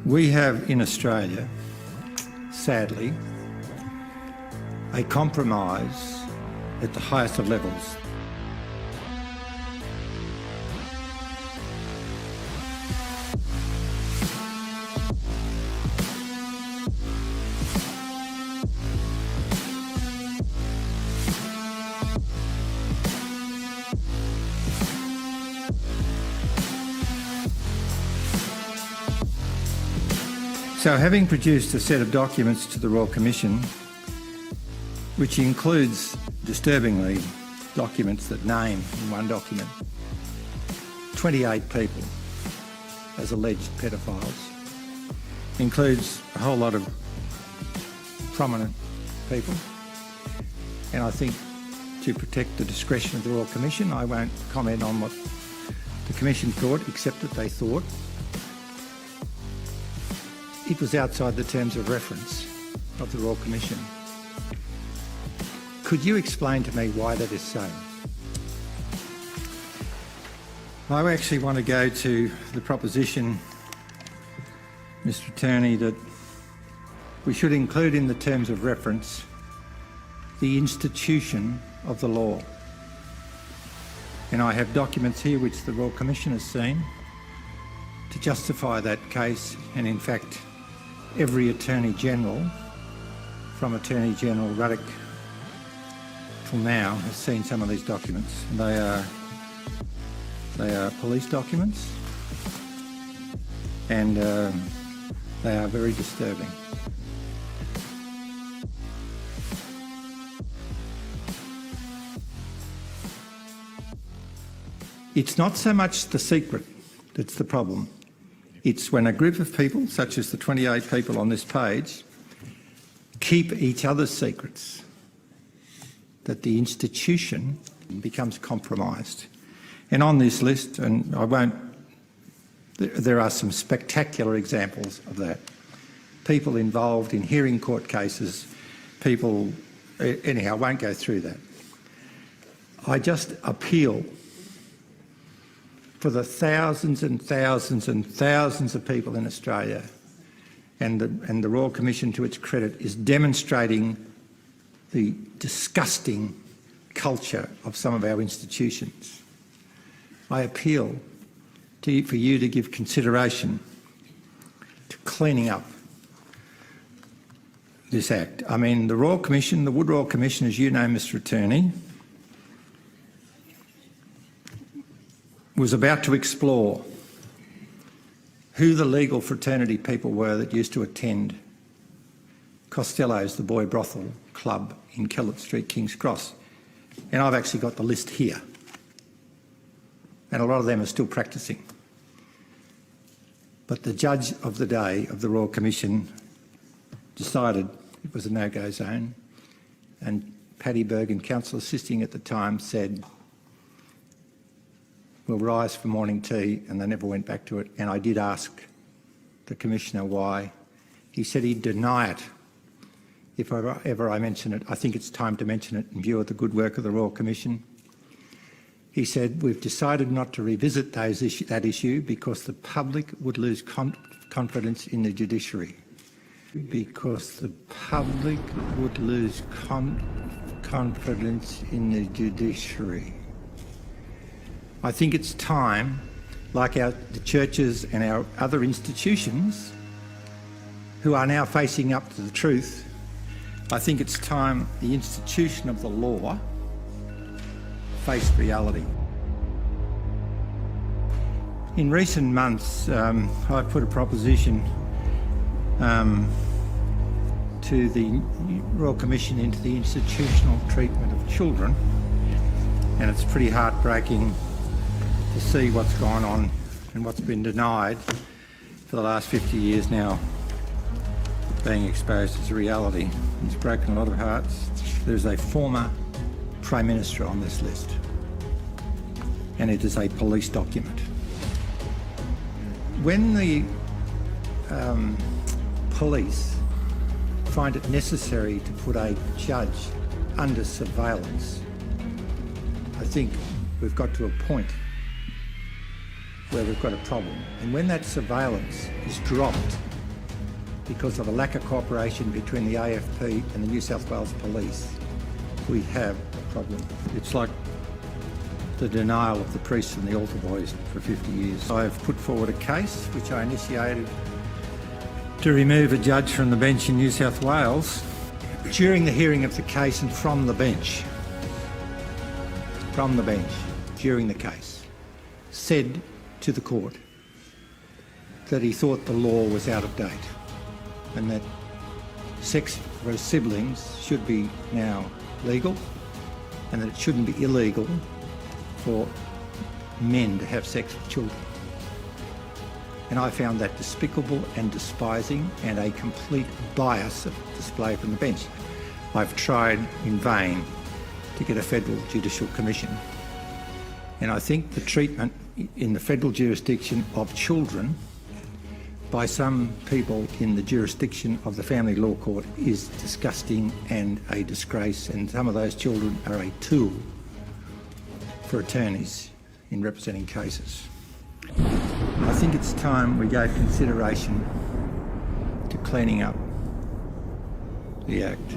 We have in Australia, sadly, a compromise at the highest of levels. So, having produced a set of documents to the Royal Commission, which includes, disturbingly, documents that name in one document 28 people as alleged pedophiles, includes a whole lot of prominent people, and I think to protect the discretion of the Royal Commission, I won't comment on what the Commission thought, except that they thought it was outside the terms of reference of the Royal Commission. Could you explain to me why that is so? I actually want to go to the proposition, Mr. Attorney, that we should include in the terms of reference the institution of the law. And I have documents here which the Royal Commission has seen to justify that case, and in fact every Attorney-General, from Attorney-General Ruddock till now, has seen some of these documents. They are police documents, and they are very disturbing. It's not so much the secret that's the problem. It's when a group of people, such as the 28 people on this page, keep each other's secrets, that the institution becomes compromised. And on this list, and I won't, there are some spectacular examples of that. People involved in hearing court cases, people, anyhow, I won't go through that. I just appeal for the thousands and thousands and thousands of people in Australia, and the Royal Commission, to its credit, is demonstrating the disgusting culture of some of our institutions. I appeal for you to give consideration to cleaning up this act. I mean, the Royal Commission, the Wood Royal Commission, as you know, Mr. Attorney, was about to explore who the legal fraternity people were that used to attend Costello's, the boy brothel club in Kellett Street, King's Cross. And I've actually got the list here. And a lot of them are still practising. But the judge of the day of the Royal Commission decided it was a no-go zone, and Paddy Bergen, counsel assisting at the time, said, "We'll rise for morning tea," and they never went back to it. And I did ask the Commissioner why. He said he'd deny it if ever I mention it. I think it's time to mention it in view of the good work of the Royal Commission. He said, "We've decided not to revisit that issue because the public would lose confidence in the judiciary." Because the public would lose confidence in the judiciary. I think it's time, like the churches and our other institutions who are now facing up to the truth, I think it's time the institution of the law faced reality. In recent months, I've put a proposition to the Royal Commission into the institutional treatment of children, and it's pretty heartbreaking to see what's gone on and what's been denied for the last 50 years now being exposed as a reality. It's broken a lot of hearts. There's a former Prime Minister on this list, and it is a police document. When the police find it necessary to put a judge under surveillance, I think we've got to a point where we've got a problem. And when that surveillance is dropped because of a lack of cooperation between the AFP and the New South Wales Police, we have a problem. It's like the denial of the priests and the altar boys for 50 years. I've put forward a case which I initiated to remove a judge from the bench in New South Wales during the hearing of the case and from the bench, during the case, said to the court that he thought the law was out of date and that sex for siblings should be now legal and that it shouldn't be illegal for men to have sex with children. And I found that despicable and despising and a complete bias of display from the bench. I've tried in vain to get a federal judicial commission. And I think the treatment in the federal jurisdiction of children by some people in the jurisdiction of the Family Law Court is disgusting and a disgrace, and some of those children are a tool for attorneys in representing cases. I think it's time we gave consideration to cleaning up the Act.